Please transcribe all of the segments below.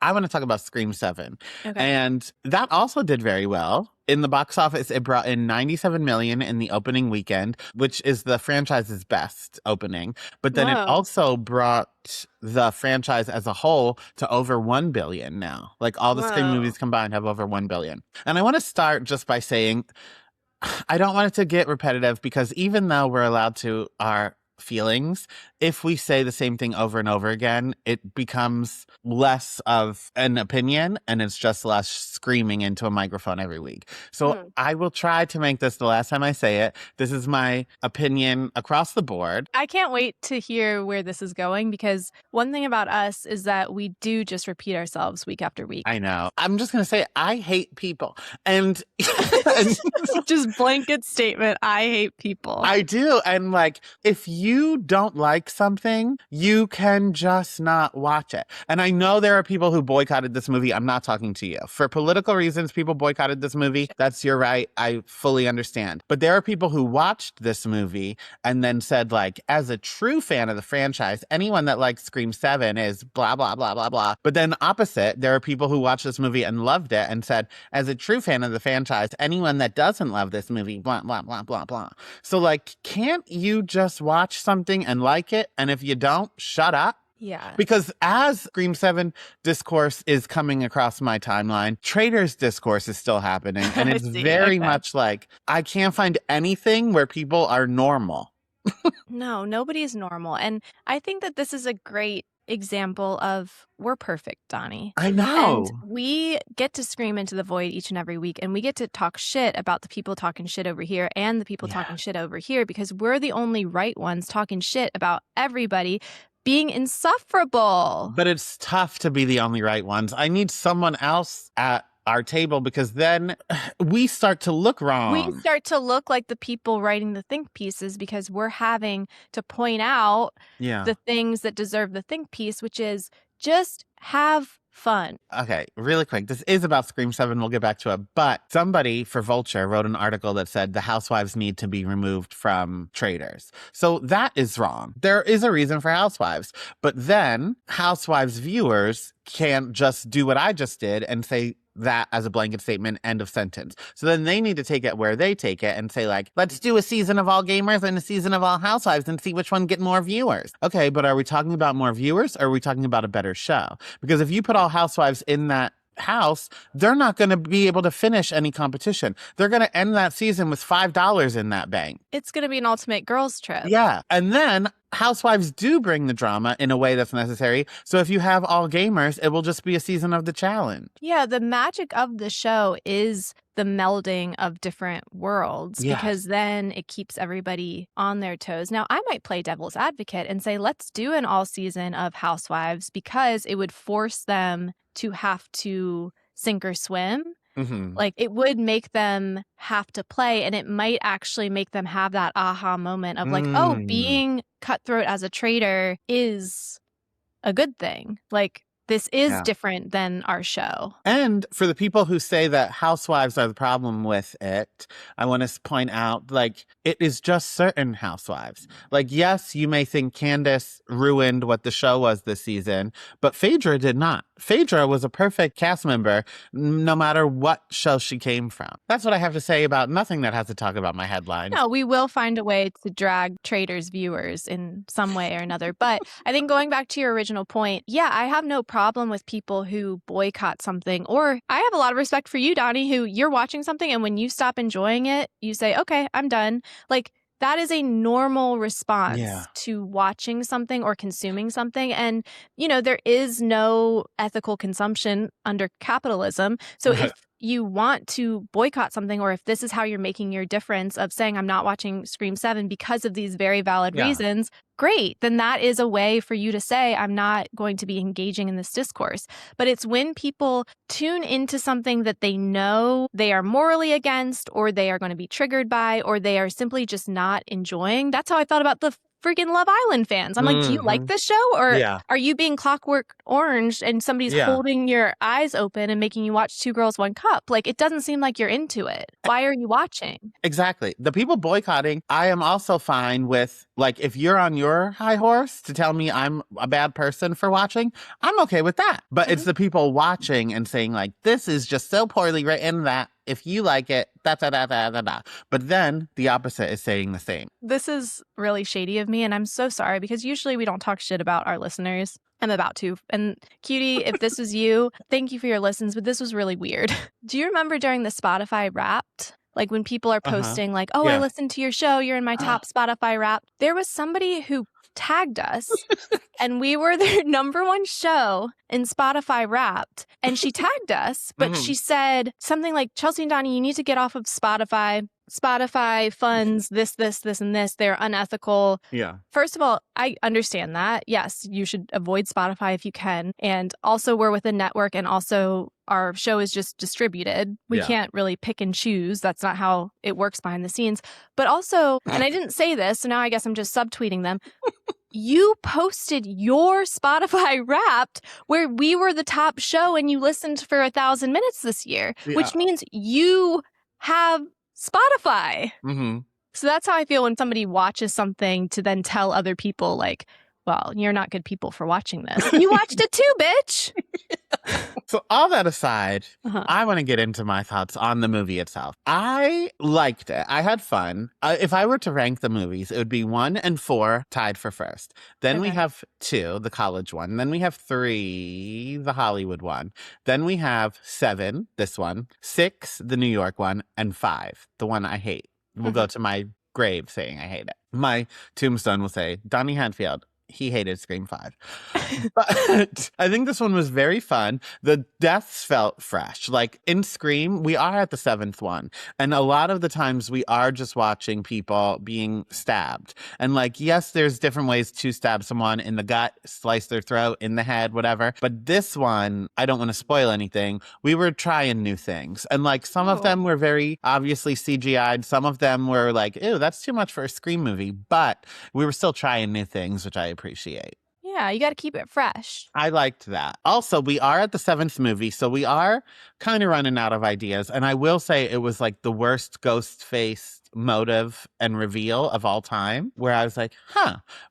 I want to talk about Scream 7. Okay. And that also did very well. In the box office, it brought in 97 million in the opening weekend, which is the franchise's best opening. But then it Whoa. also brought the franchise as a whole to over 1 billion now. Like all the Scream Whoa. movies combined have over 1 billion. And I want to start just by saying I don't want it to get repetitive because even though we're allowed to our feelings, if we say the same thing over and over again, it becomes less of an opinion and it's just less screaming into a microphone every week. So Hmm. I will try to make this the last time I say it. This is my opinion across the board. I can't wait to hear where this is going because one thing about us is that we do just repeat ourselves week after week. I know. I'm just going to say I hate people. And, and Just blanket statement. I hate people. I do. And like, if you don't like something, you can just not watch it. And I know there are people who boycotted this movie. I'm not talking to you. For political reasons, people boycotted this movie. That's your right. I fully understand. But there are people who watched this movie and then said, like, as a true fan of the franchise, anyone that likes Scream 7 is blah, blah, blah, blah, blah. But then opposite, there are people who watched this movie and loved it and said, as a true fan of the franchise, anyone that doesn't love this movie, blah, blah, blah, blah, blah. So, like, can't you just watch something and like it? And if you don't, shut up. Yeah. Because as Scream 7 discourse is coming across my timeline, Traitors discourse is still happening. And I it's see. very Okay. much like, I can't find anything where people are normal. No, nobody is normal. And I think that this is a great example of we're perfect, Donnie. I know. And we get to scream into the void each and every week, and we get to talk shit about the people talking shit over here and the people talking shit over here because we're the only right ones talking shit about everybody being insufferable. But it's tough to be the only right ones. I need someone else at our table because then we start to look wrong. We start to look like the people writing the think pieces because we're having to point out the things that deserve the think piece, which is just have fun. Okay, really quick. This is about Scream 7. We'll get back to it. But somebody for Vulture wrote an article that said the housewives need to be removed from Traitors. So that is wrong. There is a reason for housewives. But then housewives viewers can't just do what I just did and say that as a blanket statement, end of sentence. So then they need to take it where they take it and say, like, let's do a season of all gamers and a season of all housewives and see which one get more viewers. Okay, but are we talking about more viewers or are we talking about a better show? Because if you put all housewives in that house, they're not going to be able to finish any competition. They're going to end that season with $5 in that bank. It's going to be an ultimate girls trip. Yeah. And then housewives do bring the drama in a way that's necessary. So if you have all gamers, it will just be a season of the challenge. Yeah, the magic of the show is the melding of different worlds because then it keeps everybody on their toes. Now, I might play devil's advocate and say, let's do an all season of housewives because it would force them to have to sink or swim. Mm-hmm. Like it would make them have to play and it might actually make them have that aha moment of like, oh, being cutthroat as a traitor is a good thing. Like this is different than our show. And for the people who say that housewives are the problem with it, I want to point out, like, it is just certain housewives. Like, yes, you may think Candace ruined what the show was this season, but Phaedra did not. Phaedra was a perfect cast member, no matter what show she came from. That's what I have to say about nothing that has to talk about my headline. No, we will find a way to drag Traitors viewers in some way or another. But I think going back to your original point, yeah, I have no problem with people who boycott something. Or I have a lot of respect for you, Donnie, who you're watching something and when you stop enjoying it, you say, okay, I'm done. Like, that is a normal response to watching something or consuming something. And, you know, there is no ethical consumption under capitalism. So if you want to boycott something or if this is how you're making your difference of saying I'm not watching Scream 7 because of these very valid reasons, great. Then that is a way for you to say I'm not going to be engaging in this discourse. But it's when people tune into something that they know they are morally against or they are going to be triggered by or they are simply just not enjoying. That's how I felt about the freaking Love Island fans. I'm like, do you like this show? Or Yeah. are you being Clockwork Orange and somebody's holding your eyes open and making you watch Two Girls, One Cup? Like, it doesn't seem like you're into it. Why are you watching? Exactly. The people boycotting, I am also fine with, like, if you're on your high horse to tell me I'm a bad person for watching, I'm okay with that. But it's the people watching and saying, like, this is just so poorly written that if you like it, da da da da da da. But then the opposite is saying the same. This is really shady of me, and I'm so sorry because usually we don't talk shit about our listeners. I'm about to. And Cutie, if this was you, thank you for your listens, but this was really weird. Do you remember during the Spotify Wrapped? Like when people are posting like, oh, I listened to your show, you're in my top Spotify Wrapped. There was somebody who tagged us and we were their #1 show in Spotify Wrapped. And she tagged us, but she said something like, Chelsea and Donnie, you need to get off of Spotify. Spotify funds this, and this. They're unethical. Yeah. First of all, I understand that. Yes, you should avoid Spotify if you can. And also, we're with a network, and also our show is just distributed. We can't really pick and choose. That's not how it works behind the scenes. But also, and I didn't say this, so now I guess I'm just subtweeting them. You posted your Spotify Wrapped where we were the top show and you listened for 1,000 minutes this year, which means you have Spotify. So that's how I feel when somebody watches something to then tell other people, like, well, you're not good people for watching this. You watched it too, bitch. So all that aside, I want to get into my thoughts on the movie itself. I liked it. I had fun. If I were to rank the movies, it would be 1 and 4 tied for first. Then we have 2, the college one. Then we have 3, the Hollywood one. Then we have 7, this one. 6, the New York one. And 5, the one I hate. Will go to my grave saying I hate it. My tombstone will say, Donnie Hadfield, he hated Scream 5. But I think this one was very fun. The deaths felt fresh. Like in Scream, we are at the 7th one. And a lot of the times we are just watching people being stabbed. And like, yes, there's different ways to stab someone in the gut, slice their throat, in the head, whatever. But this one, I don't want to spoil anything. We were trying new things. And like some of them were very obviously CGI'd. Some of them were like, ew, that's too much for a Scream movie. But we were still trying new things, which I appreciate. Yeah, you got to keep it fresh. I liked that. Also, we are at the 7th movie, so we are kind of running out of ideas. And I will say it was like the worst ghost face motive and reveal of all time, where I was like,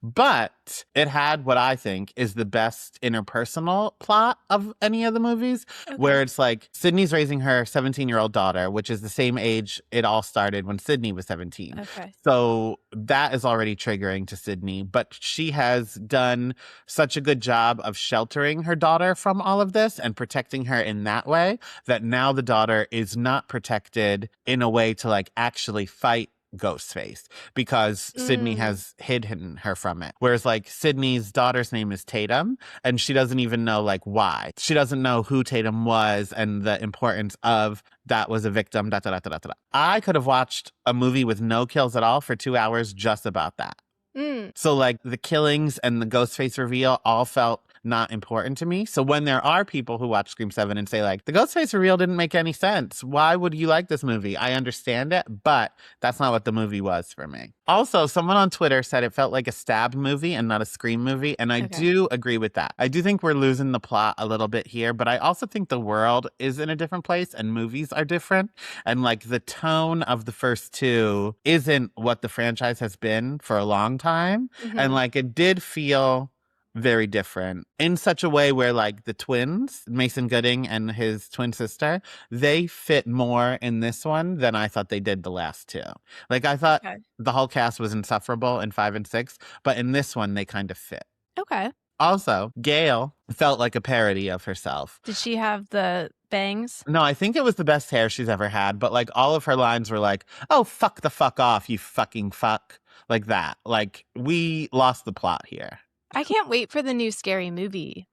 but it had what I think is the best interpersonal plot of any of the movies, where it's like Sydney's raising her 17-year-old daughter, which is the same age it all started when Sydney was 17. So that is already triggering to Sydney, but she has done such a good job of sheltering her daughter from all of this and protecting her in that way that now the daughter is not protected in a way to like actually fight Ghostface because Sydney has hidden her from it. Whereas like Sydney's daughter's name is Tatum and she doesn't even know like why. She doesn't know who Tatum was and the importance of that was a victim. Da, da, da, da, da, da. I could have watched a movie with no kills at all for 2 hours just about that. So like the killings and the Ghostface reveal all felt not important to me. So when there are people who watch Scream 7 and say like, the Ghostface reveal didn't make any sense. Why would you like this movie? I understand it, but that's not what the movie was for me. Also, someone on Twitter said it felt like a stab movie and not a Scream movie. And I do agree with that. I do think we're losing the plot a little bit here, but I also think the world is in a different place and movies are different. And like the tone of the first 2 isn't what the franchise has been for a long time. And like it did feel very different in such a way where like the twins, Mason Gooding and his twin sister, they fit more in this one than I thought they did the last 2. Like I thought the whole cast was insufferable in 5 and 6, but in this one they kind of fit. Also, Gail felt like a parody of herself. Did she have the bangs? No, I think it was the best hair she's ever had, but like all of her lines were like, oh, fuck the fuck off, you fucking fuck. Like that. Like we lost the plot here. I can't wait for the new Scary Movie.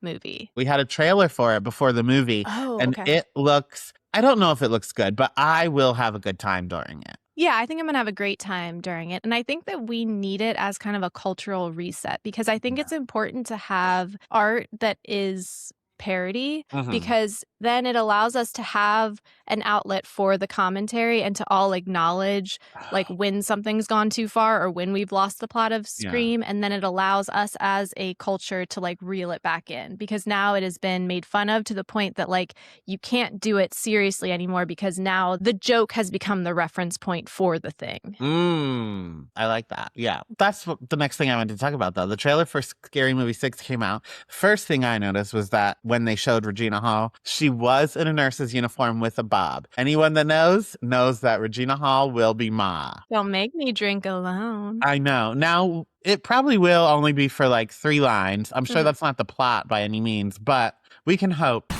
We had a trailer for it before the movie. And it looks, I don't know if it looks good, but I will have a good time during it. Yeah, I think I'm going to have a great time during it. And I think that we need it as kind of a cultural reset because I think it's important to have art that is parody Mhm. because then it allows us to have an outlet for the commentary and to all acknowledge like when something's gone too far or when we've lost the plot of Yeah. Scream. And then it allows us as a culture to like reel it back in because now it has been made fun of to the point that like you can't do it seriously anymore because now the joke has become the reference point for the thing. I like that. Yeah. That's the next thing I wanted to talk about, though. The trailer for Scary Movie 6 came out. First thing I noticed was that when they showed Regina Hall, she was in a nurse's uniform with a bob. Anyone that knows that Regina Hall will be Ma. Don't make me drink alone. I know. Now, it probably will only be for like 3 lines. I'm sure that's not the plot by any means, but we can hope.